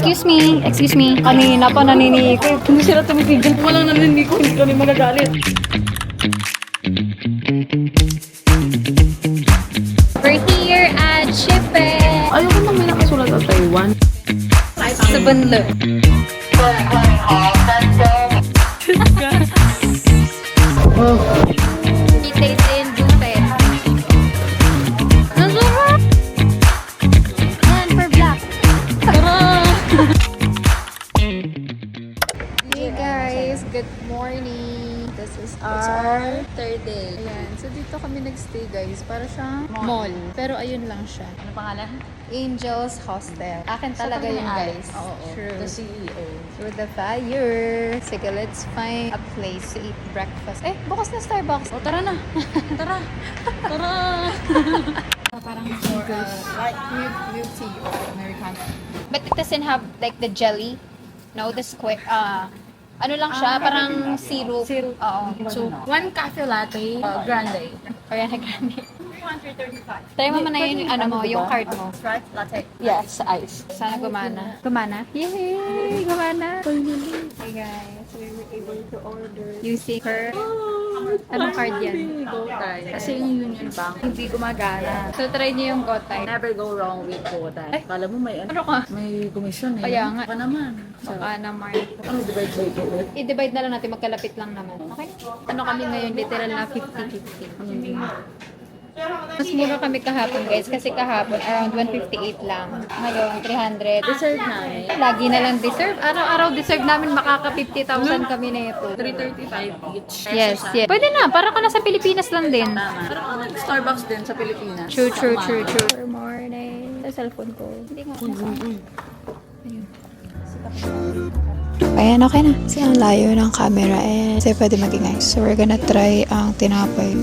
Excuse me, excuse me. Kanina pa naniniko. Hindi sila tumipigil. Kung walang naniniko, hindi kami magagalit. We're here at Shipe. Ayoko na may nakasulat sa Taiwan. Sa Banlo. Itin buffet. Nasarap! Yan, for black. Tara! Hey guys, good morning. This is our third day. Ayan, so dito kami nagstay guys. Para siyang mall. Pero ayun lang siya. Ano pangalan? Angel's Hostel. Akin talaga yun guys. Oo. True. The CEO. Through the fire. Sige, let's find a place to eat breakfast. Eh, bukas na Starbucks. O, tara na. Tara. Tara. Parang for light milk tea or Americano. But it doesn't have like the jelly. No, the square. Ano lang siya, parang syrup. Syrup. Oo. So, one cafe latte, grande. Ariana Grande. 235. Try mo na yun, ano mo, yung card mo. Right? Latte. Yes, ice. Sana gumana. Gumana? Yay! Gumana! Hey guys, we were able to order using her. Anong card yan? GoTay. Kasi yung Union Bank, hindi gumagana. So, try niyo yung GoTay. Never go wrong with GoTay. Ay. Kala mo may Ano ka? may commission eh. Kaya nga. Baka naman. So, Baka naman. ano divide by GoTay? I-divide na lang natin, magkalapit lang naman. Okay? Ano kami ngayon, literal na 50-50. Mas mura kami kahapon guys, kasi kahapon around 158 lang. Ngayon, 300. Deserve namin. Lagi na lang deserve. Araw-araw deserve namin makaka 50,000 kami na ito. 335 each. Yes, yes. Pwede na, para ka na sa Pilipinas lang din. Tama. Pero kung nag-Starbucks din sa Pilipinas. True. Tama. Good morning. Sa cellphone ko. Hindi nga. Ayan, okay na. Kasi ang layo ng camera eh. Kasi pwede maging nice. So, we're gonna try ang tinapay.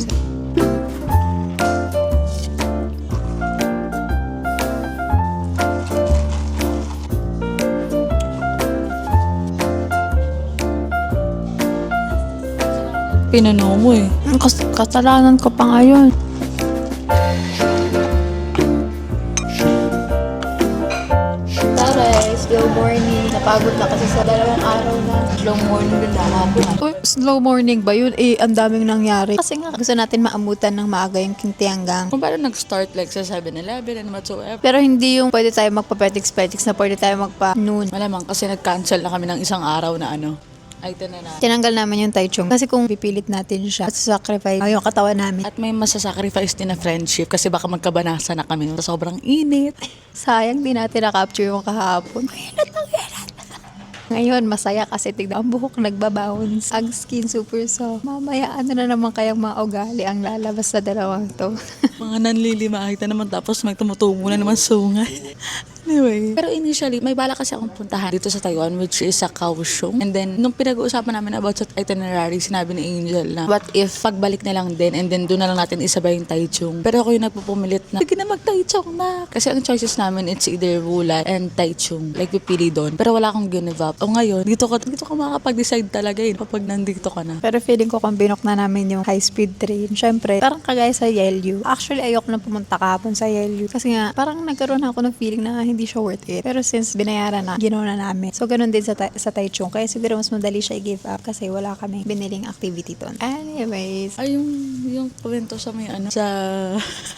Pinano mo eh. Kasalanan ko pa ngayon. Guys, slow morning. Napagod na kasi sa dalawang araw na. Slow morning din Uy, slow morning ba yun? Eh, ang daming nangyari. Kasi nga, gusto natin maamutan ng maaga yung Kintianggang. Kung paano nag-start like sa 7-Eleven and whatsoever. Pero hindi yung pwede tayo magpa-petix-petix na pwede tayo magpa-noon. Malamang kasi nag-cancel na kami ng isang araw na ano. Ay, ito na. Tinanggal namin yung Tai Chung. Kasi kung pipilit natin siya, sacrifice yung katawan namin. At may masasacrifice din na friendship kasi baka magkabanasa na kami sa sobrang init. Sayang di natin na-capture yung kahapon. Mainit. Ngayon, masaya kasi tignan ang buhok nagbabounce. Ang skin super soft. Mamaya, ano na naman kayang mga ugali ang lalabas sa dalawang to. Mga nanlilimahit na naman tapos may tumutungo na naman sungay. Anyway. Pero initially, may bala kasi akong puntahan dito sa Taiwan which is sa Kaohsiung. And then, nung pinag-uusapan namin about sa itinerary, sinabi ni Angel na what if pagbalik na lang din and then doon na lang natin isabay yung Taichung. Pero ako yung nagpupumilit na, sige na mag-Taichung na. Kasi ang choices namin, it's either Wulan and Taichung. Like, pipili doon. Pero wala akong give up. O ngayon, dito ka makakapag-decide talaga yun kapag nandito ka na. Pero feeling ko kung binok na namin yung high-speed train, syempre, parang kagaya sa Yelyu. Actually, ayoko na pumunta kahapon sa Yelyu. Kasi nga, parang nagkaroon ako ng feeling na hindi siya worth it. Pero since binayaran na, ginawa na namin. So, ganun din sa Taichung. Kaya siguro mas madali siya i-give up kasi wala kami biniling activity doon. Anyways. Ay, yung kwento sa may ano, sa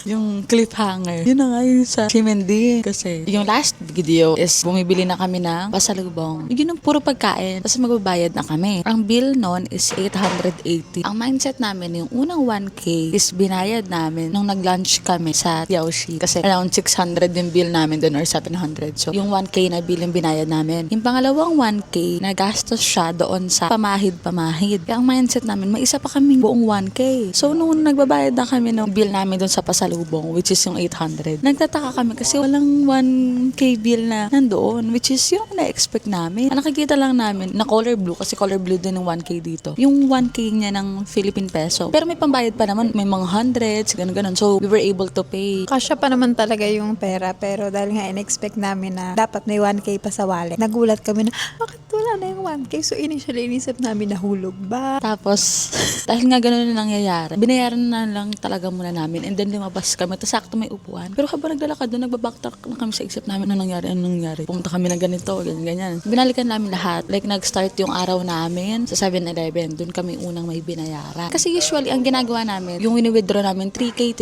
yung cliffhanger. Yun na nga yun sa Chimendi. Kasi yung last video is bumibili na kami ng pasalubong. Yun yung puro pagkain. Tapos magbabayad na kami. Ang bill noon is 880. Ang mindset namin, yung unang 1K is binayad namin nung nag-lunch kami sa Yaoshi. Kasi around 600 yung bill namin doon or 700. So, yung 1K na bill yung binayad namin. Yung pangalawang 1K, nagastos siya doon sa pamahid-pamahid. Kaya ang mindset namin, may isa pa kaming buong 1K. So, nung nagbabayad na kami ng bill namin doon sa pasalubong, which is yung 800, nagtataka kami kasi walang 1K bill na nandoon, which is yung na-expect namin. Nakikita lang namin na color blue, kasi color blue din yung 1K dito. Yung 1K niya ng Philippine peso. Pero may pambayad pa naman, may mga hundreds, ganun-ganun. So, we were able to pay. Kasya pa naman talaga yung pera, pero dahil nga in-expect namin na dapat may 1K pa sa wallet, nagulat kami na, bakit wala na yung Parang 1K. So initially, inisip namin nahulog ba? Tapos, dahil nga ganun na nangyayari, binayaran na lang talaga muna namin and then lumabas kami. Tapos sakto may upuan. Pero habang naglalakad doon, nagbabacktrack na kami sa isip namin anong nangyari. Pumunta kami ng ganito, ganyan. Binalikan namin lahat. Like, nag-start yung araw namin sa 7-Eleven. Doon kami unang may binayaran. Kasi usually, ang ginagawa namin, yung wini-withdraw namin, 3K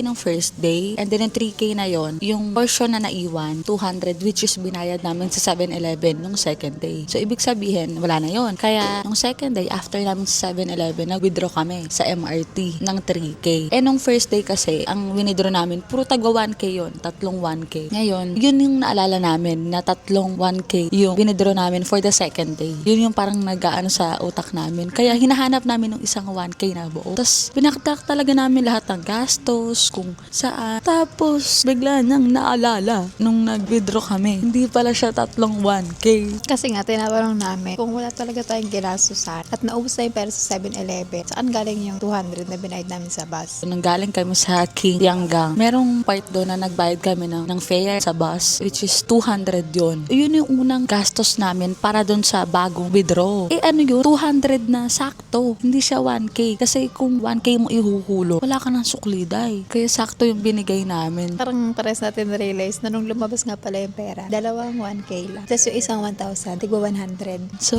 ng first day. And then yung 3K na yon, yung portion na naiwan, 200, which is binayad namin sa 7-Eleven nung second day. So, ibig sabihin, wala na yon. Kaya, nung second day, after namin sa 7-Eleven, nag-withdraw kami sa MRT ng 3K. Eh, nung first day kasi, ang winidraw namin, puro tagwa 1K yon, tatlong 1K. Ngayon, yun yung naalala namin, na tatlong 1K yung winidraw namin for the second day. Yun yung parang nag-aano sa utak namin. Kaya, hinahanap namin ng isang 1K na buo. Tapos, pinaktak talaga namin lahat ng gastos, kung saan. Tapos, bigla nang naalala nung nag-withdraw kami. Hindi pala siya tatlong 1K. Kasi nga, tinatanong namin kung wala talaga tayong ginastusan at naubos na yung pera sa 7-Eleven, saan galing yung 200 na binayad namin sa bus? Nung galing kami sa King Tianggang, merong part doon na nagbayad kami ng fare sa bus, which is 200 yun. Yun yung unang gastos namin para doon sa bagong withdraw. Eh ano yun? 200 na sakto. Hindi siya 1K. Kasi kung 1K mo ihuhulog, wala ka ng sukliday. Kaya sakto yung binigay namin. Parang pares natin na-realize na nung lumabas nga pala yung pera, dalawang 1K lang. Tapos yung isang 1,000, tigwa 100. So,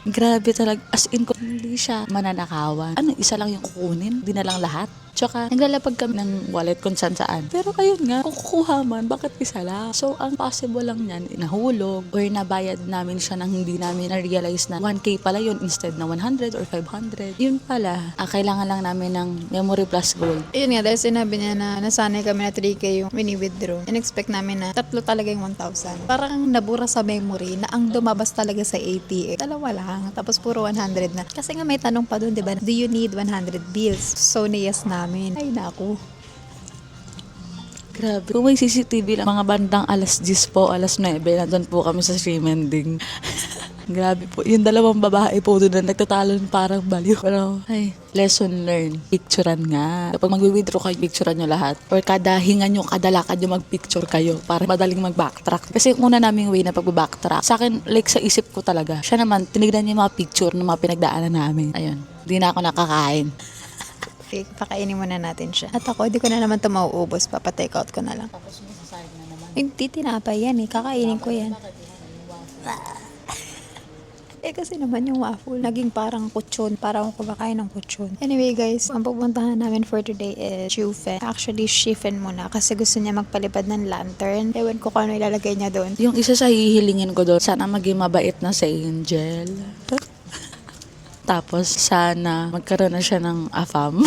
grabe talaga. As in, kung hindi siya mananakawan. Ano, isa lang yung kukunin? Di na lang lahat? Tsaka, naglalapag kami ng wallet kung saan. Pero ayun nga, kung kukuha man, bakit isa lang? So, ang possible lang yan, nahulog or nabayad namin siya nang hindi namin na-realize na 1K pala yun instead na 100 or 500. Yun pala, kailangan lang namin ng Memory Plus Gold. Ayun nga, dahil sinabi niya na nasanay kami na 3K yung mini-withdraw. In-expect namin na tatlo talaga yung 1,000. Parang nabura sa memory na ang lumabas talaga sa ATM. Dalawa lang, tapos puro 100 na. Kasi nga may tanong pa doon, di ba? Do you need 100 bills? So, niyas namin. Ay, naku. Grabe. Kung may CCTV lang, mga bandang alas 10 po, alas 9, nandun po kami sa Shimending. Grabe po. Yung dalawang babae po doon na nagtatalon parang baliw. Pero, ay, lesson learned. Picturean nga. Kapag mag-withdraw kayo, picturean nyo lahat. Or kada hinga nyo, kada lakad nyo, mag-picture kayo para madaling mag-backtrack. Kasi yung una naming way na pag-backtrack, sa akin, like sa isip ko talaga. Siya naman, tinignan niya yung mga picture ng mga pinagdaanan namin. Ayun. Hindi na ako nakakain. Okay, pakainin muna natin siya. At ako, hindi ko na naman ito mauubos. Papa-take out ko na lang. Tapos masasayang na naman. Hindi, tinapay yan eh. Kakainin ko yan. Eh kasi naman yung waffle, naging parang kutsyon. Parang ako kumakain ng kutsyon. Anyway guys, ang pupuntahan namin for today is Jufen. Actually, Shifen muna kasi gusto niya magpalipad ng lantern. Ewan ko kung ano ilalagay niya doon. Yung isa sa hihilingin ko doon, sana maging mabait na sa Angel. Tapos, sana magkaroon na siya ng afam.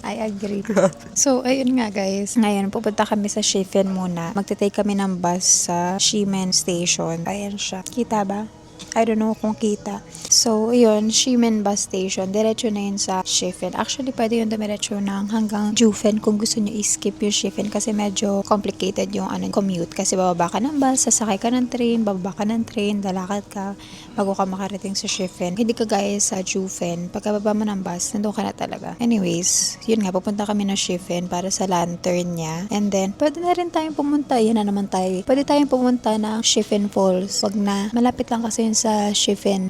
I agree. So, ayun nga guys. Ngayon, pupunta kami sa Shifen muna. Magte-take kami ng bus sa Shimen Station. Ayan siya. Kita ba? I don't know kung kita. So, yun, Shimen Bus Station. Diretso na yun sa Shifen. Actually, pwede yun dumiretso ng hanggang Jufen kung gusto nyo i-skip yung Shifen kasi medyo complicated yung commute. Kasi bababa ka ng bus, sasakay ka ng train, bababa ka ng train, lalakad ka bago ka makarating sa Shifen. Hindi ka gaya sa Jufen. Pagkababa mo ng bus, nandun ka na talaga. Anyways, yun nga, pupunta kami ng Shifen para sa lantern niya. And then, pwede na rin tayong pumunta. Yan na naman tayo. Pwede tayong pumunta ng Shifen Falls. Wag na. Malapit lang kasi yun sa Shifen.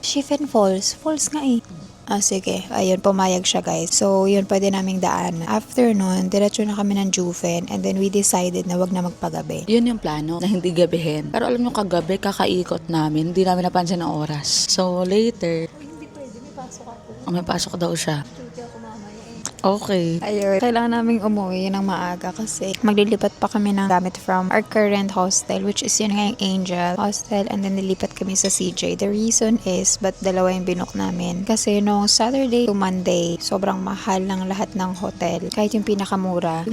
Shifen Falls. Falls nga eh. Sige. Ayun, pumayag siya guys. So, yun, pwede naming daan. After nun, diretso na kami ng Jufen and then we decided na wag na magpagabi. Yun yung plano, na hindi gabihin. Pero alam nyo, kagabi, kakaikot namin. Hindi namin napansin ang oras. So, later, Hindi pwede. May pasok ako. may pasok daw siya. Duty ako mamaya eh. Okay. Ayun. Kailangan naming umuwi ng maaga kasi maglilipat pa kami ng gamit from our current hostel, which is yun nga yung Angel Hostel, and then nilipat kami sa CJ. The reason is, ba't dalawa yung binook namin? Kasi no Saturday to Monday, sobrang mahal ng lahat ng hotel. Kahit yung pinakamura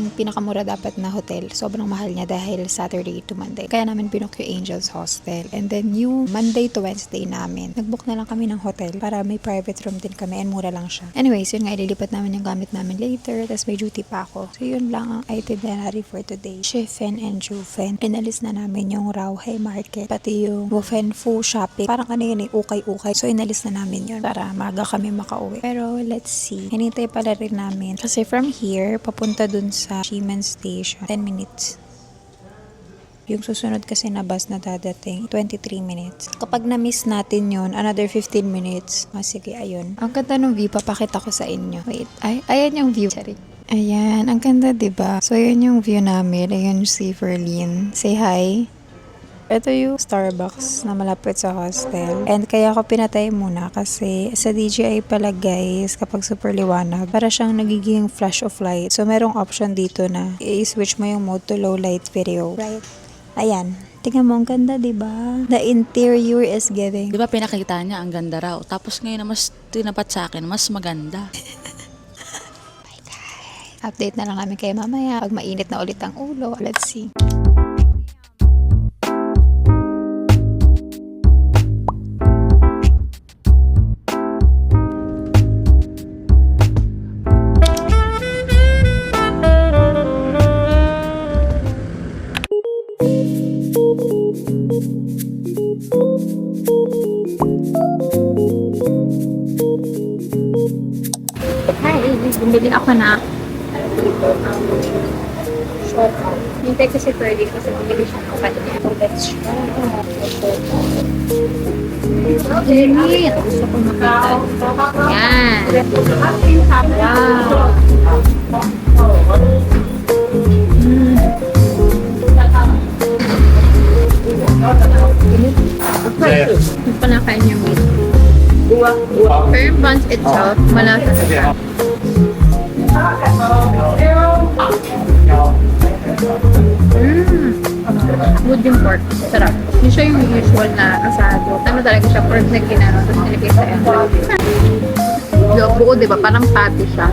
dapat na hotel, sobrang mahal niya dahil Saturday to Monday. Kaya namin binook yung Angel's Hostel. And then yung Monday to Wednesday namin, nagbook na lang kami ng hotel para may private room din kami and mura lang siya. Anyways, yun nga, ililipat namin yung gamit namin later, tapos may duty pa ako. So, yun lang ang itinerary for today. Shifen and Jufen. Inalis na namin yung Rauhe Market, pati yung Wufen Fu Shopping. Parang kanina ukay-ukay. So, inalis na namin yun para maga kami makauwi. Pero, let's see. Hinintay pala rin namin. Kasi from here, papunta dun sa Shimen Station, 10 minutes. Yung susunod kasi na bus na dadating, 23 minutes. Kapag na-miss natin yun, another 15 minutes. Sige, ayun. Ang ganda ng view, papakita ko sa inyo. Wait, ayan yung view. Sorry. Ayan, ang ganda, diba? So, yun yung view namin. Ayun si Ferlin. Say hi. Ito yung Starbucks na malapit sa hostel. And kaya ako pinatay muna kasi sa DJI pala guys, kapag super liwanag, para siyang nagiging flash of light. So, merong option dito na i-switch mo yung mode to low light video. Right? Ayan. Tingnan mo, ang ganda, diba? The interior is giving. Di ba pinakita niya, ang ganda raw. Tapos ngayon na mas tinapat sa akin, mas maganda. Update na lang namin kayo mamaya pag mainit na ulit ang ulo. Let's see. Hi, bumili ako na short. Hintay ko si Ferdy kasi bumili siya ng kanya. So, let's try. Init! Gusto ko makita. Yan. Wow. Ito pa nakain yung meat. Pero yung buns itself, malasa siya. Good yung pork. Sarap. Hindi siya yung usual na asado. Ano talaga siya? Pork na ginano. Tapos nilagay sa envelope. Buo, diba? Parang patty siya.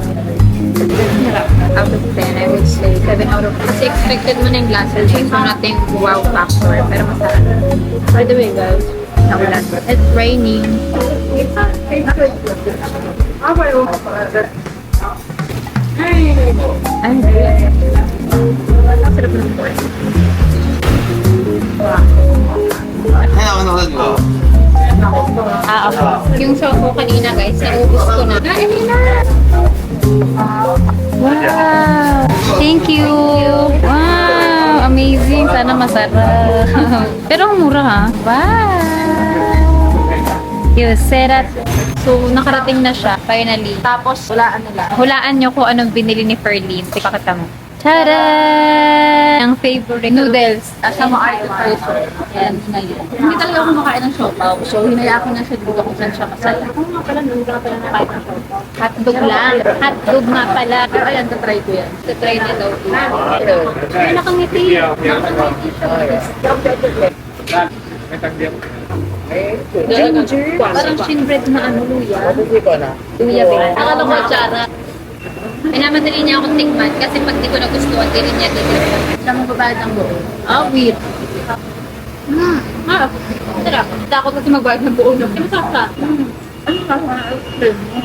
Out of 10, I would say 7 out of 10. Kasi expected mo na yung lasa. So natin wow factor. Pero masarap. By the way, guys, naulan. It's raining. Ay, ang sarap ng pork. Okay. Yung show ko kanina, guys, naubos ko na. Kainin na! Wow! Thank you! Wow! Amazing! Sana masarap. Pero ang mura ha? Wow! Yung serat. So, nakarating na siya, finally. Tapos, hulaan nila. Hulaan nyo kung anong binili ni Ferlin. Ipakita mo. Tada! Ang favorite noodles. Sa mga person. Yan, na yun. Hindi talaga ako makain ng siopaw. So, hinaya ko na siya dito kung saan siya masaya. Ako nga pala, hindi ka pala nakain ng siopaw. Hotdog lang. Hotdog nga pala. Pero ayan, tatry ko yan. Tatry niya daw. Ay, nakangiti. Nakangiti siya. Ginger. Parang shinbread na ano, luya. Luya ba? Nakala ko tsara. Minamadali niya akong tikman kasi pag di ko nagustuhan, di rin niya dito. Siya mong babayad ng buo. Weird. Sarap. Takot kasi magbayad ng buo. Masarap siya.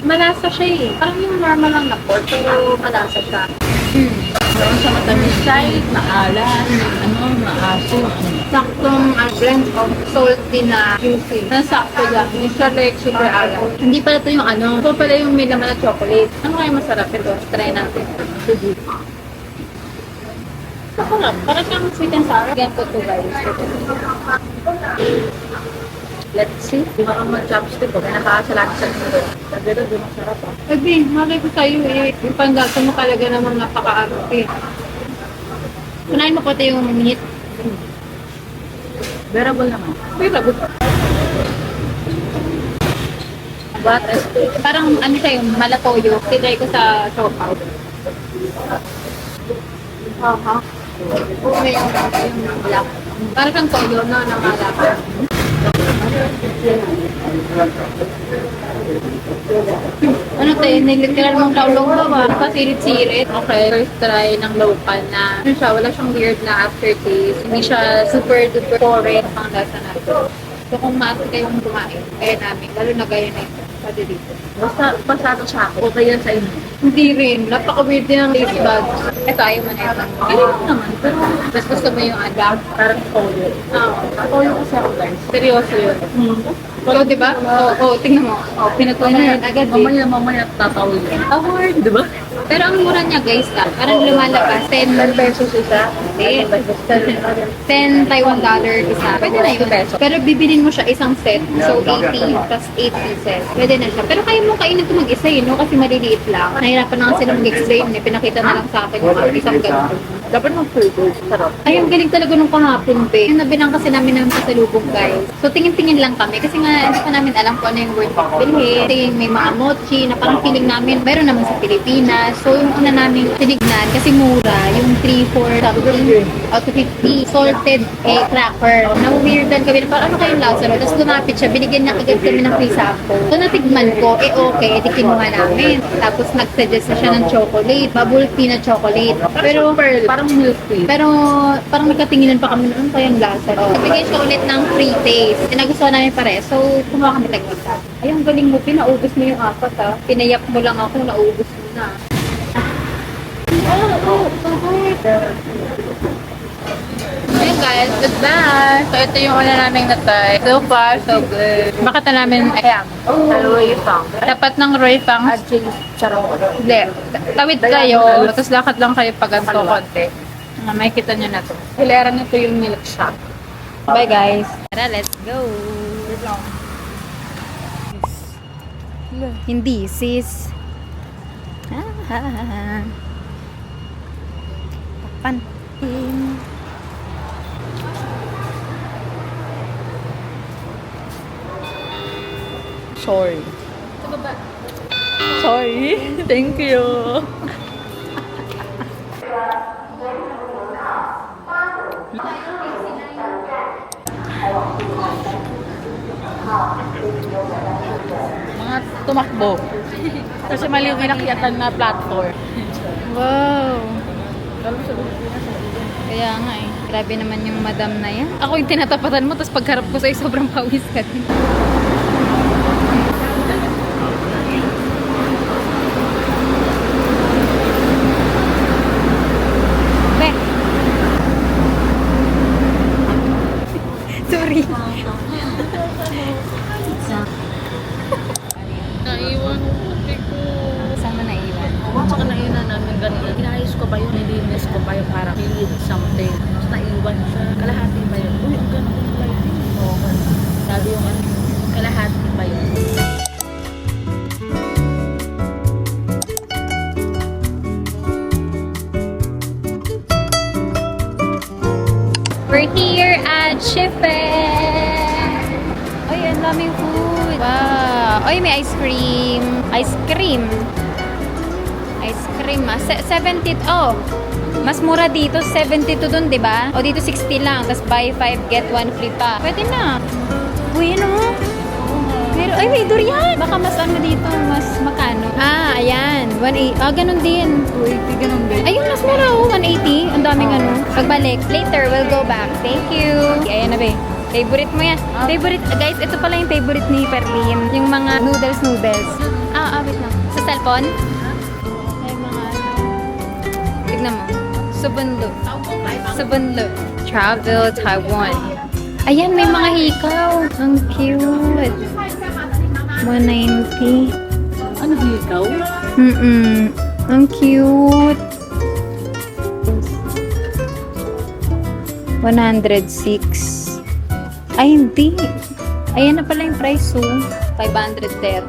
Malasa siya eh. Parang yung normal lang na pork, pero malasa siya. Meron siya matamis side, maalat, maasim. Saktong blend of salty na juicy. Nasakto lang. Hindi siya like super alat. Hindi pala ito yung ano. Ito pala yung may laman na chocolate. Ano kaya masarap ito? Try natin. Masarap. Parang siyang sweet and sour. Ganito to guys. Let's see. Di ba kang mag-chopstick ko? Kaya nakakasalaki sa mundo. Pero di masarap ah. Sabi, malay ko sa'yo eh. Yung panggasa mo talaga namang napaka-arap eh. Kunain mo pati yung meat. Bearable naman. Bearable. What else? Parang ano siya yung malatoyo. Tinry ko sa siopaw. May yung black. Parang kang toyo na nangalapa. Ano tayo, niliteral mong laulong ba? Pasirit-sirit. Okay, first try ng local na. Ano siya, wala siyang weird na aftertaste. Hindi siya super duper foreign pang lasa natin. So kung maati kayong kumain, kaya namin, lalo na gaya na ito. Pwede dito. Basta pasado sa ako. Okay yan sa inyo. Hindi rin. Napaka-weird din ang taste buds. Ito, ayaw mo na ito. Ayaw mo naman. Pero mas gusto mo yung agam. Parang toyo. Toyo kasi ako guys. Seryoso yun. So, di ba? Oo, tingnan mo. Pinatunayan agad eh. Mamaya tatawid. Award, di ba? Pero ang mura niya guys, parang lumalabas. 10 pesos isa. 10 Taiwan dollar isa. Pwede na yun. Pero bibilin mo siya isang set. So, 80 plus 8 pieces. Pwede na siya. Pero kaya mo kainin ito mag-isa yun, no? Kasi maliliit lang. Nahirapan na kasi mag-explain. Eh. Pinakita na lang sa akin yung isang ganito. Dapat mag-flavor. Sarap. Ay, ang galing talaga nung kahapon, be. Yung nabilang kasi namin ng pasalubong, guys. So, tingin-tingin lang kami. Kasi nga, hindi pa namin alam kung ano yung worth of bilhin. Kasi may mga mochi na parang feeling namin, meron naman sa Pilipinas. So, yung una namin tinignan, kasi mura, yung 3, 4, something, out of 50, salted egg cracker. Na-weirdan kami na parang ano kayong lasa, no? Tapos lumapit siya, binigyan niya agad kami ng free sample. So, natigman ko, okay, di kinuha namin. Tapos, nag-suggest na siya ng chocolate, bubble tea na chocolate. Pero, Parang milk tea. pero parang nagkatinginan pa kami ano kayang lasa. Bigay siya ulit ng free taste. Nagustuhan namin pare. So, kumuha kami tag-isa. Ay, ang galing mo. Pinaubos mo yung apat ha. Pinayak mo lang ako, naubos mo na. Ayun guys, goodbye! So, ito yung una naming natay. So far, so good. Bakit na namin, ayan, Aloy pang. dapat ng Roy Pang. At chili charot. Hindi. Tawid kayo, tapos lakad lang kayo pag ganito konti. May kita nyo na to. Hilera nito yung milk shop. Bye guys. Tara, let's go. Hindi, sis. Takpan. Sorry. Sorry. Thank you. Mga tumakbo. Kasi mali yung inakyatan na platform. Wow. Kaya nga eh. Grabe naman yung madam na yan. Ako yung tinatapatan mo, tapos pagharap ko sa'yo, sobrang pawis ka din. Be. Sorry. Naiwan ko kape ko. Saan mo naiwan? Tsaka naiwan namin ganito. Inayos ko pa yun, nilinis ko pa yung parang feed something. Tapos naiwan siya. Kalahati ba yun? Uy, ang ganda ng lighting. Oo. Sabi yung ano, kalahati ba yun? We're here at Chifen! Ay, ang daming food! Wow! Ay, may ice cream! Ice cream! Ice cream ah. 70, oh! Mas mura dito, 72 dun, di ba? O dito 60 lang, tapos buy 5, get 1 free pa. Pwede na! Uy, ano? Pero, ay, may durian! Baka mas ano dito, mas makano. Ah, ayan. 180. Ah, ganun din. Uy, ganun din. Ayun, mas mura oh, 180. Ang daming ano. Pagbalik. Later, we'll go back. Thank you. Ayan na, be. Favorite mo yan. Favorite, guys, ito pala yung favorite ni Perlin. Yung mga noodles. Wait lang. Sa cellphone? Ay, mga ano. Tignan mo. Subunlo. Travel Taiwan. Ayan, may mga hikaw. Ang cute. 190. Ano ikaw? Ang cute. 106. Ay, hindi. Ayan na pala yung price, oh. 530.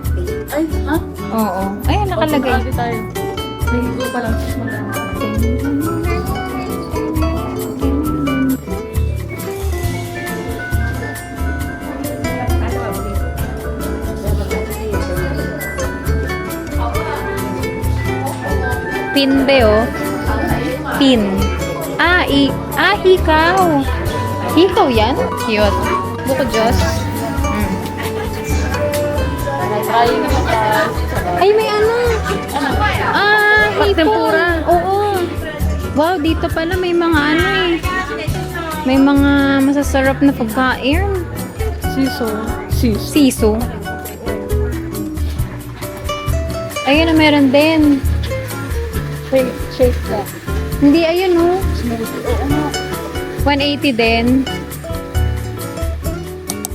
Ay, ha? Oo. Ayan, nakalagay. Pagkakali tayo. Nahigo pa lang. Pin be, oh. Pin. Hikaw. Hikaw yan? Cute. Buko Diyos. Try naman tayo. Ay, may ano. Hipon. Tempura. Oo. Wow, dito pala may mga ano eh. May mga masasarap na pagkain. Siso. Ayun na, meron din. Shake ka. Hindi, ayun oh. Oo nga. 180 din.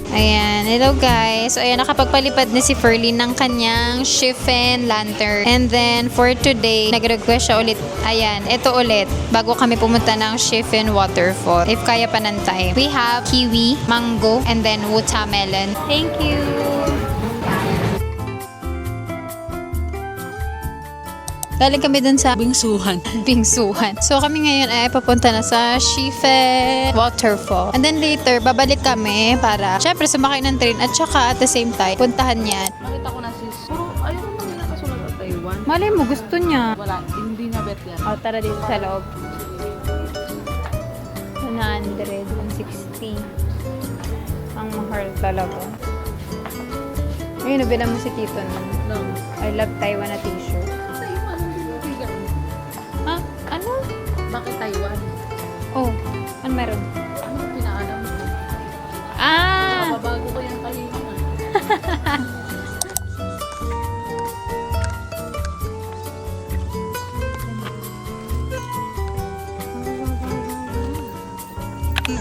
Ayan, hello guys. So ayan, nakapagpalipad na si Ferlin ng kanyang chiffon lantern. And then for today, nag-request siya ulit. Ayan, ito ulit. Bago kami pumunta ng chiffon waterfall. If kaya pa ng time. We have kiwi, mango, and then watermelon. Thank you! Galing kami dun sa Bingsuhan. Bingsuhan. So kami ngayon ay papunta na sa Chiffon Waterfall. And then later, babalik kami para syempre sumakay ng train at saka at the same time, puntahan yan. Nakita ko na sis. Puro ayaw mo nila kasulat sa Taiwan. Malay mo, gusto niya. Wala, hindi na bet yan. O, tara dito sa loob. 100, 160. Ang mahal talaga. Ayun, nabilang mo si Tito nun. No. I love Taiwan na t-shirt. Taiwan, hindi mo bigan. Ha? Ano? Bakit Taiwan? Oh, ano meron? Ano pinaalam mo? Ah! Mababago ko yung kahilingan.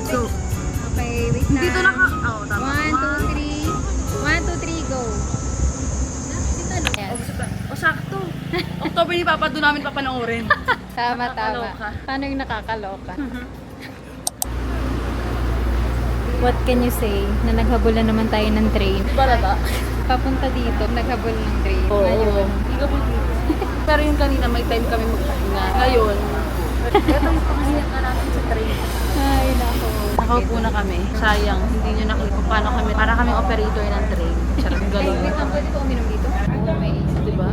Go. Okay, wait na. Dito naka... Oo, tama. 1, 2, 3. 1, 2, 3, go. Yes. O, sakto. October ni Papa, doon namin papanoorin. Tama, tama. Nakakaloka. Paano yung nakakaloka? What can you say? Na naghabulan naman tayo ng train. Balata. Papunta dito, naghabol ng train. Oo. Ngayon. Pero yung kanina may time kami magpahinga. Ngayon, ito yung panghiyak na natin sa train. Ay, nako. Nakaupo na kami. Sayang, hindi nyo nakita kung paano kami. Para kami operator ng train. Charot Ay, galon. wait lang. Pwede ko uminom dito? Oo, may isa. Diba?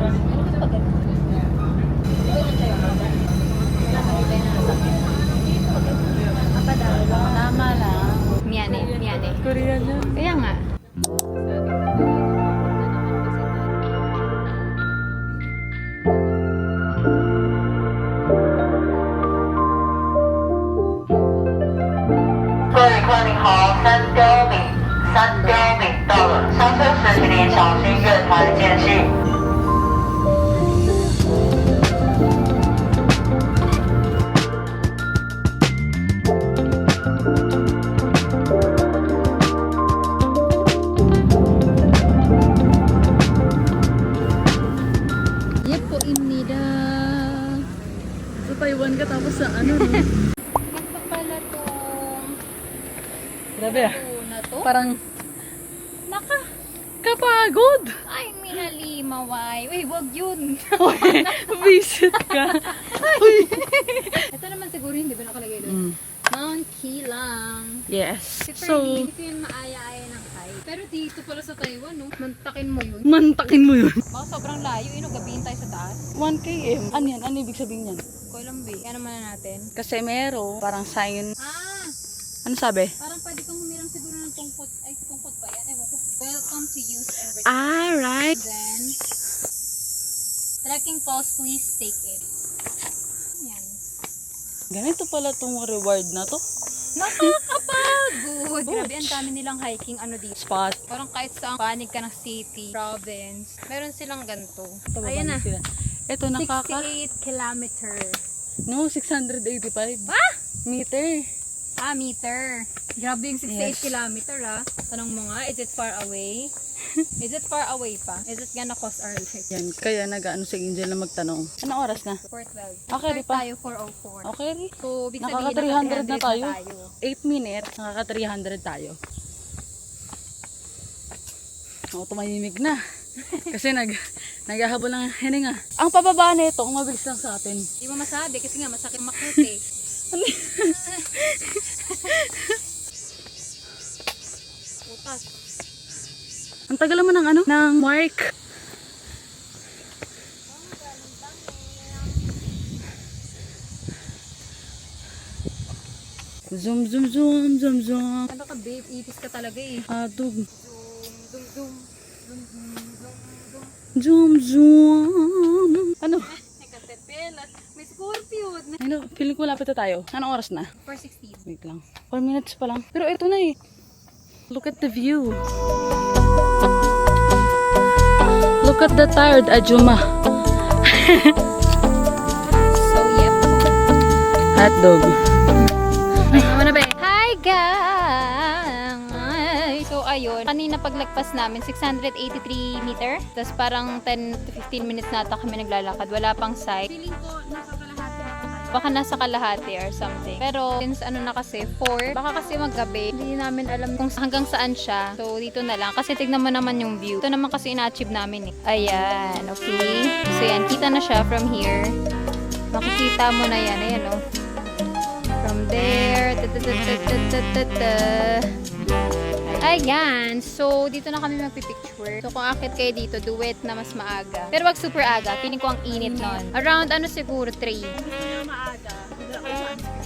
Tama lang. Miyane, miyane. Korean yan. Kaya nga. Yepo imnida. Sa Taiwan ka tapos sa ano, no? Ito pala tong Grabe ah. na to. Parang Naka. kapagod. Ay, may halimaway. Uy, wag yun. Visit ka. Ito naman siguro hindi ba nakalagay doon? Mm. Monkey lang. Yes. Si So, Fernie, hindi ko yun maaya-aya ng height. Pero dito pala sa Taiwan, no? Mantakin mo yun. mantakin mo yun. Baka sobrang layo, gabihin tayo sa taas. 1 km. Ano yan? Ano ibig sabihin yan? Ko lang, be. Ano naman natin? Kasi meron parang science. Ah! Ano sabi? Parang pwede kang humirang siguro ng tungkod. Ay, tungkod ba yan? Ewan ko. Welcome to Youth and Virtual. Ah, right. Then, trekking post, please take it. Yan. Ganito pala tong reward na to. Nakakapagod! Grabe, ang dami nilang hiking ano dito. Spot. Parang kahit saan panig ka ng city, province, meron silang ganito. Tababa Ayan na. sila. Ito nakaka... 68 kilometer. No, 685. Ah! Meter. Ah, meter. Grabe yung 68 Yes. kilometer ah. Tanong mo nga, is it far away? Is it far away pa? Is it gonna cost our life? Yan, kaya nag-ano si Angel na magtanong. Anong oras na? 412. Okay, di Start pa? tayo 404. Okay, Ri. So, big sabihin Nakaka 300 na tayo. 8 minutes, nakaka 300 tayo. O, tumahimik na. Kasi naghahabol ng hininga. Ang pababa nito, ang mabilis lang sa atin. Di mo masabi kasi nga masakit makut eh. Utas. Ang tagal naman ng ano? Ng mark. Zoom, zoom, zoom, zoom, zoom. Ano ka babe, itis ka talaga eh. Adug. Zoom, zoom, zoom, zoom, zoom, zoom. Zoom, zoom. Ano? Nakatepelas. May scorpion. Ano? Feeling ko malapit na tayo. Anong oras na? 416. Wait lang. 4 minutes pa lang. Pero ito na eh. Look at the view. Look at the tired Ajuma. So, yep. Hotdog. Ay, naman na ba? Hi guys! So, ayun. Kanina paglagpas namin, 683 meter. Tapos parang 10 to 15 minutes nata kami naglalakad. Wala pang site. Feeling ko, baka nasa kalahati or something. Pero, since ano na kasi, 4, baka kasi maggabi. Hindi namin alam kung hanggang saan siya. So, dito na lang. Kasi tignan mo naman yung view. Ito naman kasi ina-achieve namin eh. Ayan, okay. So, yan. Kita na siya from here. Makikita mo na yan. Ayan, oh. From there. Ayan. So, dito na kami magpipicture. So, kung akit kayo dito, do it na mas maaga. Pero wag super aga. Feeling ko ang init nun. Around, ano siguro, 3.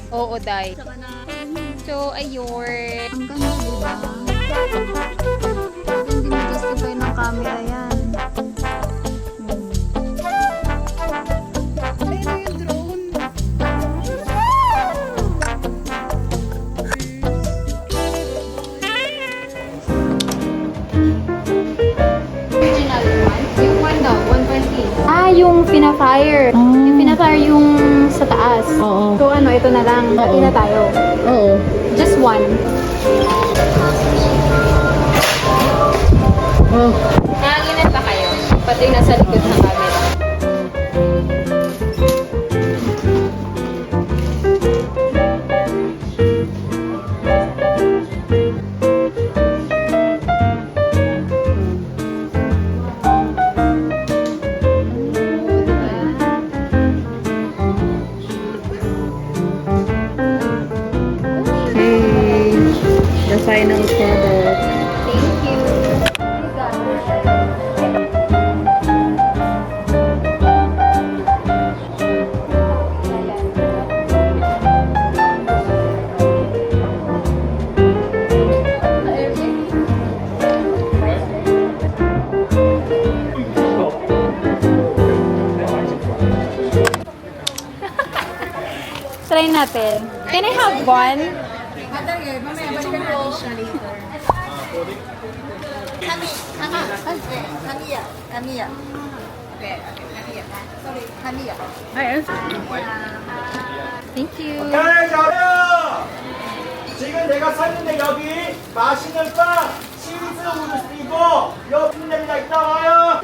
Oo, Day. So, ayun. Ang ganda, diba? Hindi na-justify ng camera yan. Yung pina-fire. Yung pina-fire yung sa taas. Oo. So ano, ito na lang. Hati na tayo. Oo. Just one. Oh. Nakaginat ba kayo? Pati yung nasa likod ng camera. The final product. Thank you. Try natin. Can I have one? Thank you. 오케이, 잘해요. 지금 내가 샀는데 여기 맛있는 빵, 치즈 우르스이고 여기 내가 있다 와요.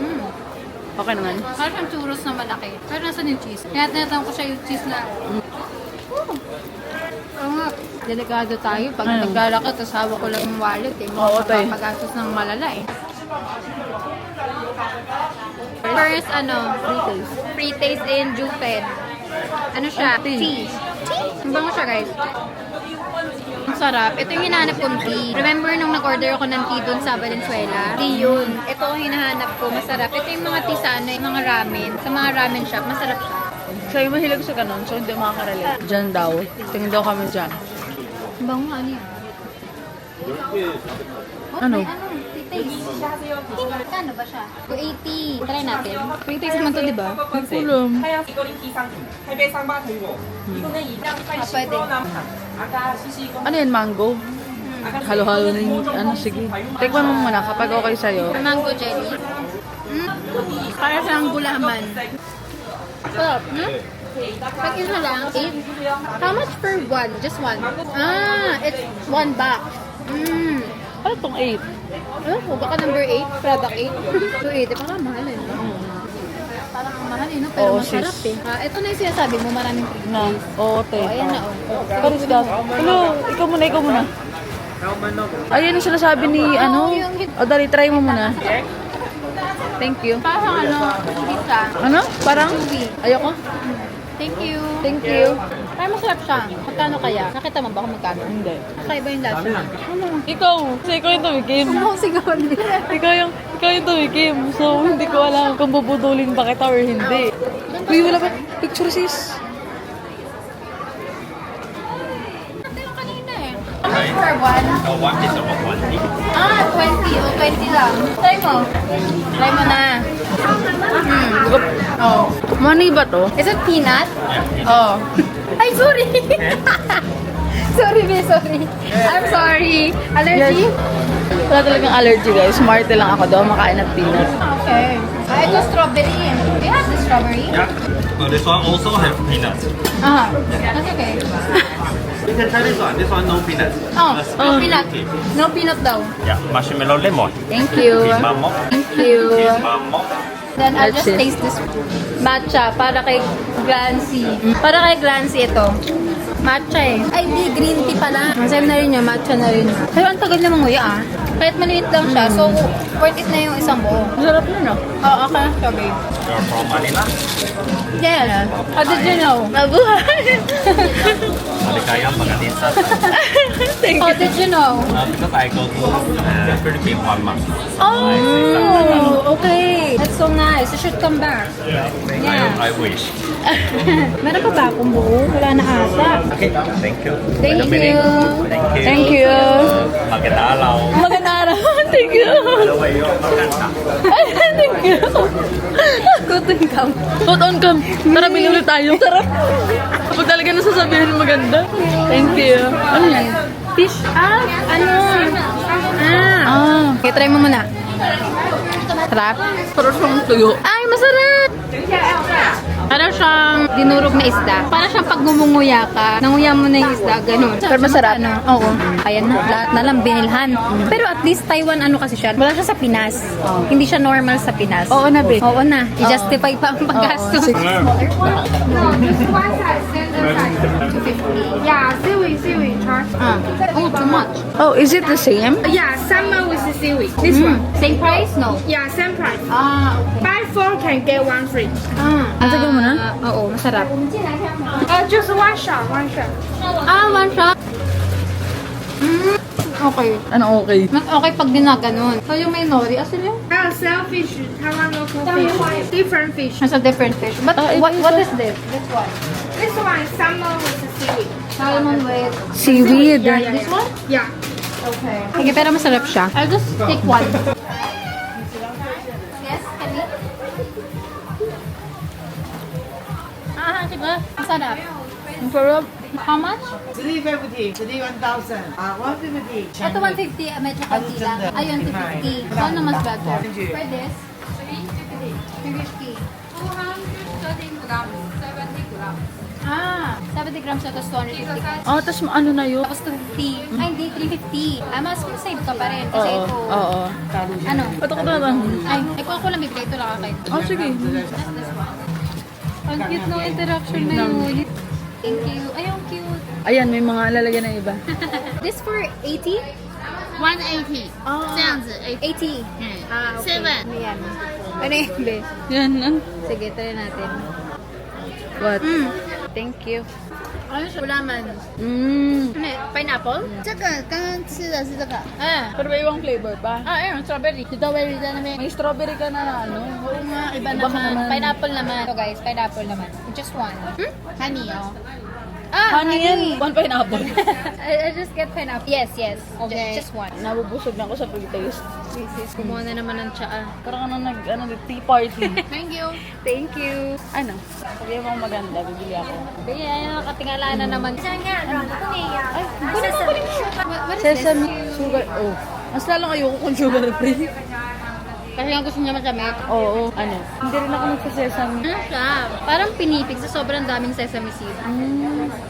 Okay naman. Parang siyang churros na malaki. Pero nasan yung cheese? Kaya tinatanong ko siya yung cheese na... Oo nga. Delikado tayo pag naglalakad, tapos hawak ko lang yung wallet eh. Oo, tay. Pag-asos ng malala eh. First, free taste in Jupen. Ano siya? Tea. Ang bango siya, guys. Ang sarap. Ito yung hinahanap kong tea. Remember nung nag-order ako ng tea doon sa Valenzuela? Tea yun. Ito ang hinahanap ko. Masarap. Ito yung mga tea sa yung mga ramen. Sa mga ramen shop. Masarap siya. Siya yung mahilig sa ganun, so hindi makakarelate. Diyan daw. Tingin daw kami dyan. Ang bango, ano yun? Ano? Free taste. Kano ba siya? 280. Try natin. Free taste naman to, di ba? Kulam. Pwede. Ano yan, mango? Halo-halo na yung, sige. Tikman mo muna kapag okay sa'yo. Mango jelly. Para siyang gulaman. Sarap, Pag isa lang, 8. How much per one? Just one? Ah, it's one box. Ano itong 8? Ano po? Baka number 8? Product 8? 280. Parang mahal eh, no? Parang mahal eh, no? Pero Oo, masarap sis. eh. Ito na yung sinasabi mo, maraming free Na, taste. oo, te. Ayan na, oh. What is that? Hello, ikaw muna. Ayan yung sinasabi ni, O, dali, try mo muna. Thank you. Parang pizza. Ano? Parang? Ayoko? Thank you. Thank you. Parang masarap siya. Magkano kaya? Nakita mo ba kung magkano? Hindi. Kakaiba yung lasa. Ikaw, kasi ikaw yung tumikim. Ano akong sigawan din? ikaw yung tumikim. So, hindi ko alam kung bubudulin ba kita or hindi. Uy, wala ba? Picture sis. Kanina eh. How much per one? One is about 20. Ah, 20. O, 20 lang. Try mo. Try mo na. Oh. Money ba to? Is it peanut? Oh. Ay, sorry! sorry, babe, sorry. I'm sorry. Allergy? Wala talagang allergy guys. Smart lang ako daw makain ng peanut. Okay. Ito strawberry. Do you have the strawberry? Yeah. This one also have peanuts. That's okay. You can try this one. This one no peanuts. Oh, no peanut. No peanut daw. Yeah, marshmallow lemon. Thank you. Mamo. Thank you. Mamo. Then I'll just That's it. taste this matcha para kay Glancy. Para kay Glancy ito. Matcha eh. Ay, di, green tea pala. Same na rin niya, matcha na rin. Pero ang tagal naman nguya ah. Kahit maliit lang siya, so worth it na yung isang buo. Masarap yun ah. Oo, okay. Sabi. You're from Manila? Yes. How did you know? Mabuhay. Maligayang Magalita. How did you know? Because I go to Philippines 1 month. Oh, okay. That's so nice. You should come back. Yeah. I wish. Meron pa ba akong buo? Wala na ata. Okay, thank you. Thank you. Thank you. Thank you. Magandang araw. Magandang araw. Thank you. Hello, kayo. Maganda. Thank you. Good income. Hot on cam. Tara, bili ulit tayo. Tara. Kapag talaga nasasabihin maganda. Thank you. Ano yan? Fish? Ano? Okay, try mo muna. Sarap? Parang siyang tuyo. Ay, masarap! Parang siyang dinurog na isda. Parang siyang pag ngumunguya ka, nanguya mo na yung isda, ganun. Pero masarap. Ano? Oo. Kaya na, lahat na lang binilhan. Pero at least Taiwan ano kasi siya, wala siya sa Pinas. Hindi siya normal sa Pinas. Oo na, be. Oo na. I-justify pa ang paggastos. Yeah, seaweed charge. Oh, too much. Oh, is it the same? Yeah, salmon with the seaweed. This one. Same price? No. Yeah, same price. Okay. Buy 4 can get 1 free. Ang tagal mo na? Oo, masarap. Just one shot, one shot. One shot. Okay. Ano okay? Mas okay pag dinaganon. So yung may nori, asin yun? Shellfish, Taiwan local fish. Different fish. It's a different fish. But what is this? This one? This one is salmon with the seaweed. Salmon with... Seaweed. This one? Yeah. Okay. Sige, pero masarap siya. I'll just take one. Yes, can we? Diba? Masarap. Ang sarap. How much? 350, 1,000. 150. Ito 150, medyo konti lang. Ayun, 250. So, ano mas better? For this? 350. 230 grams. 70 grams. 70 grams na to, 250 grams. Oh, tapos ano na yun? Tapos 250. Ay, hindi, 350. Mas save ka pa rin. Kasi ito, Oo. ano? Patok na lang. Ay, ikaw ako lang bibigay. Ito lang ako kayo. Oh, sige. That's this one. Ang cute ng interaction na yun. Thank you. Ay, ang cute. Ayan, may mga lalagyan na iba. This for 80? 180，这样子 80. Okay. 7。 Ano yan? Ano yan, be? Yan. Sige, try natin. What? Thank you. Ano siya? Ulaman. Mmm. Ano yan? Pineapple? 这个刚刚吃的是这个， Pero may ibang flavor pa. Ayun, strawberry. strawberry在那边。 May strawberry ka na ano. Oo nga, iba Iba ka naman. naman. Pineapple naman. So guys, pineapple naman. Just one. honey哦， Honey yan. One pineapple. I just get pineapple. Yes, yes. Okay. Just one. Nabubusog na ako sa pag-taste. Sis, kumuha na naman ng tsaa. Parang tea party. thank you。 Thank you. Ano? Sabi mo maganda, bibili ako. Kaya yan, nakatingala na naman. Ay, kunin mo. What is Sesame this? sugar. Oh. Mas lalo ayoko kung sugar free. Kasi ang gusto niya masamit. Oo. Ano? Hindi rin ako nagsa-sesame. Ano siya? Parang pinipig sa sobrang daming sesame seed.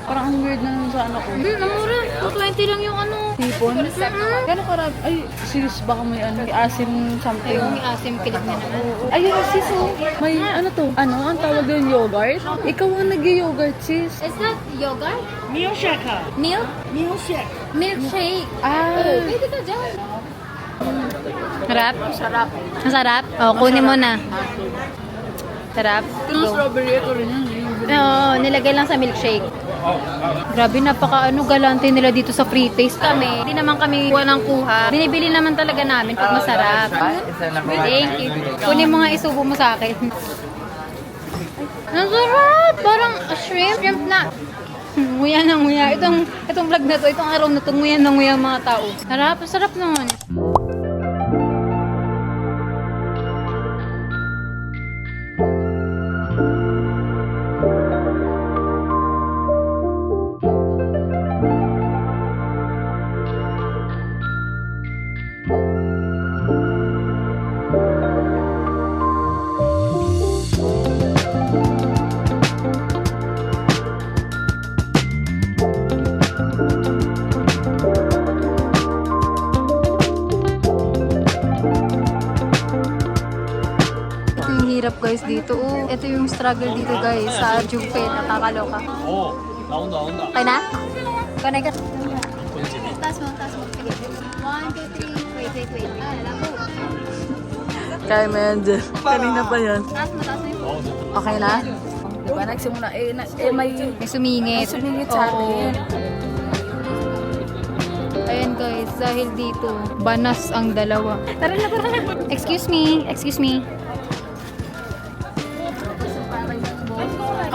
Parang ang weird na nun sa ano ko. Ang mura. 220 lang yung ano. Hipon? Gano'n karami? Ay, sis, baka may ano, asim something. Yung asim kilig na naman. Ayun, sis, oh. May ano to? Ano? Ang tawag doon, yogurt? Ikaw ang nag-yogurt, sis. Is that yogurt? Milkshake. Milk? Milkshake. Milkshake. Ah. Oh, pwede ka dyan. Sarap? Sarap. Masarap? O, kunin mo na. Sarap? Yung strawberry, ito rin yan. Oo, nilagay lang sa milkshake. Grabe, galante nila dito sa free taste kami. Hindi naman kami kuha ng kuha. Binibili naman talaga namin pag masarap. Thank you. Kunin mo nga, isubo mo sa akin. Ang sarap! Parang shrimp. Shrimp na. Nguya na nguya. Itong vlog na to, itong araw na to, nguya na nguya ang mga tao. Sarap, sarap naman. hirap guys dito. Oh, ito yung struggle dito guys sa Juve. Nakakaloka. 나온다. Okay na? Connect. Taas mo, taas mo. Sige. 1, 2, 3. Wait. Labo. Kaya mo yan dyan. Kanina pa yan. Taas mo yung Okay na? Diba nagsimula, may Sumingit. sumingit sa atin. Ayan guys, dahil dito, banas ang dalawa. Tara na. Excuse me.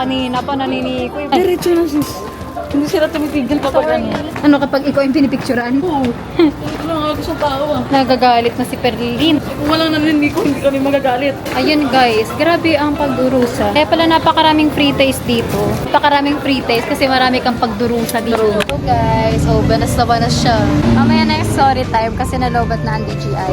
Kanina pa naniniko. Diretso na sis. Hindi sila tumitigil kapag ano. Ano kapag ikaw yung pinipicturean? Oo. Wala nga gusto tao ah. Nagagalit na si Perlin. Kung walang naniniko, hindi kami magagalit. Ayun guys, grabe ang pagdurusa. Kaya pala napakaraming free taste dito. Napakaraming free taste kasi marami kang pagdurusa dito. So guys, banas na banas siya. Mamaya next story time kasi nalobat na ang DJI.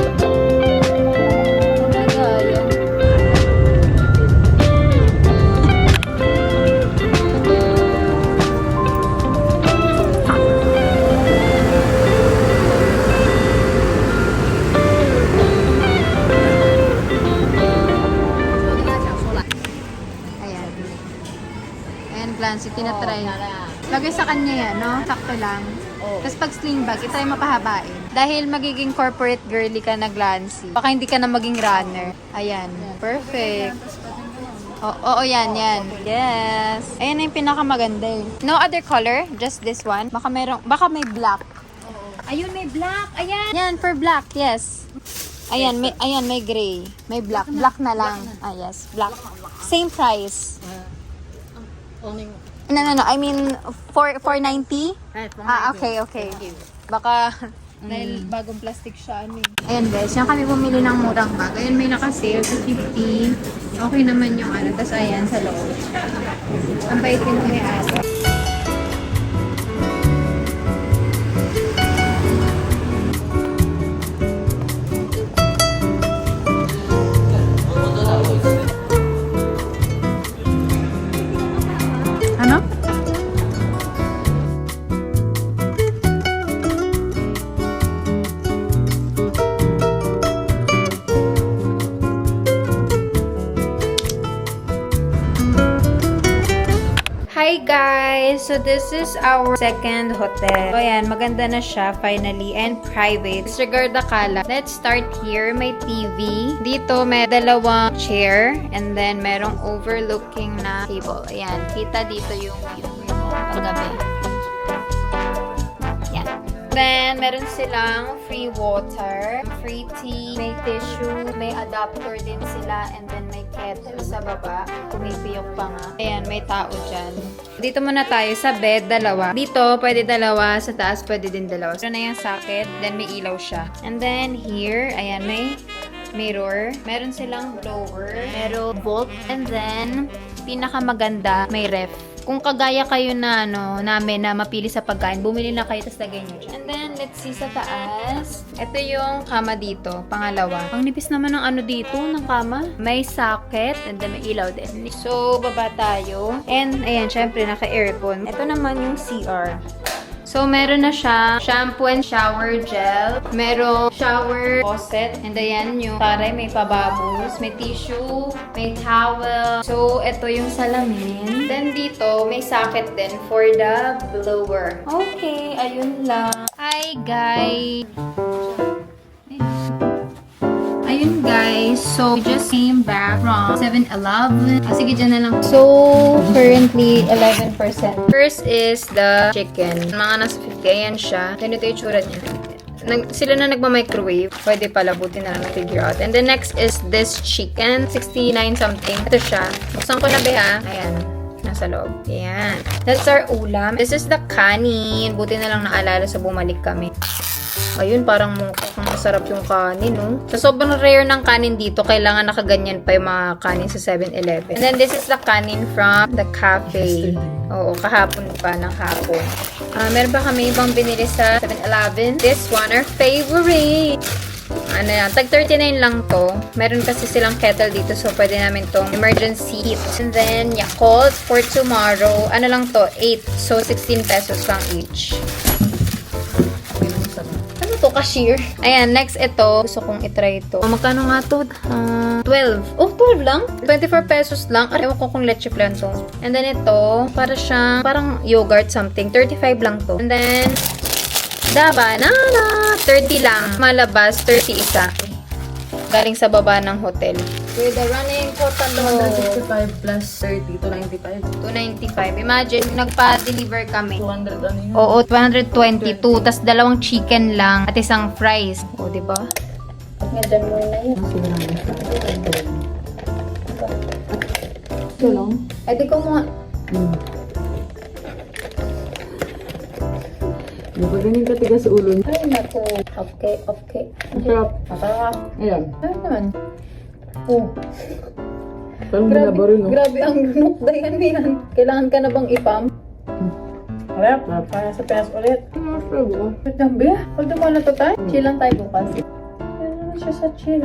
Ayan. Ayan. Ayan, Glancy, tinatry. Lagay sa kanya yan, no? Sakto lang. Tapos pag sling bag, itry mapahabain. Dahil magiging corporate girly ka na, Glancy. Baka hindi ka na maging runner. Ayan. Perfect. Oo, yan. Yes. Ayan na yung pinakamaganda eh. No other color? Just this one? Baka may black. Ayun, may black. Ayan. Yan, for black. Yes. Ayan, may gray. May black. Black na lang. Ah, yes. Black. Same price. No. I mean, 490? Ah, okay. Baka, dahil bagong plastic siya, ano eh. Ayan guys, yan kami bumili ng murang bag. Ayan, may naka-sale sa 50. Okay naman yung ano. Tapos ayan, sa loob. Ang bait din may asa. Ano? Hi guys! So this is our second hotel. So ayan, maganda na siya finally and private. Disregard the kala. Let's start here. May TV. Dito may dalawang chair and then merong overlooking na table. Ayan, kita dito yung view. Paggabi. Yan. Then, meron silang free water, free tea, may tissue, may adapter din sila, and then may kettle sa baba. Pumipiyok pa nga. Ayan, may tao dyan. Dito muna tayo sa bed, dalawa. Dito, pwede dalawa. Sa taas, pwede din dalawa. So, na yung socket, then may ilaw siya. And then, here, ayan, may mirror. Meron silang blower, meron bolt, and then, pinakamaganda, may ref. Kung kagaya kayo na namin na mapili sa pagkain, bumili na kayo, tapos lagay nyo dyan. And then, let's see sa taas. Ito yung kama dito, pangalawa. Ang nipis naman ng ano dito, ng kama. May socket, and then may ilaw din. So, baba tayo. And, ayan, syempre, naka-aircon. Ito naman yung CR. So, meron na siya shampoo and shower gel. Meron shower faucet. And ayan yung taray, may pababos, may tissue, may towel. So, ito yung salamin. Then dito, may socket din for the blower. Okay, ayun lang. Hi, guys! Ayun guys, so we just came back from 7-Eleven. Sige, dyan na lang. So, currently 11%. First is the chicken. Mga nasa 50, ayan siya. Ganito yung tsura niya. Sila na nagma-microwave. Pwede pala, buti na lang na-figure out. And the next is this chicken. 69 something. Ito siya. Buksan ko na ha. Ayan. Nasa loob. Ayan. That's our ulam. This is the kanin. Buti na lang naalala sa bumalik kami. Ayun, parang mukhang masarap yung kanin, no? So, sobrang rare ng kanin dito. Kailangan nakaganyan pa yung mga kanin sa 7-Eleven. And then, this is the kanin from the cafe. Oo, kahapon pa ng hapon. Meron ba kami ibang binili sa 7-Eleven? This one, our favorite! Ano yan, tag 39 lang to. Meron kasi silang kettle dito, so pwede namin tong emergency heat. And then, Yakult for tomorrow. Ano lang to? 8. So, 16 pesos lang each. cashier. Ayan, next ito. Gusto kong itry ito. Magkano nga to? 12. Oh, 12 lang? 24 pesos lang. Ewan ko kung leche flan to. And then ito, para siyang, parang yogurt something. 35 lang to. And then, the banana. 30 lang. Malabas, 30 isa. Galing sa baba ng hotel. With the running total 165 plus 30, 295. 295. Imagine, nagpa-deliver kami. 200 ano yun? Oo, 222. Tas dalawang chicken lang at isang fries. O, diba? Nga dyan mo na yun. Ito lang. Ay, di ko mga... Di ba ganyan katigas sa ulo niya? Ay, naku. Okay, okay. Masarap. Masarap. Ayan. Ay, naman. Oh, Parang ginaba rin, no? grabe ang lunok. Dayan yan. Kailangan ka na bang ipam? Harap. Para sa penas ulit. Wait lang, Bea. Huwag mo na to tayo. Chill lang tayo bukas. Kaya naman siya sa chill.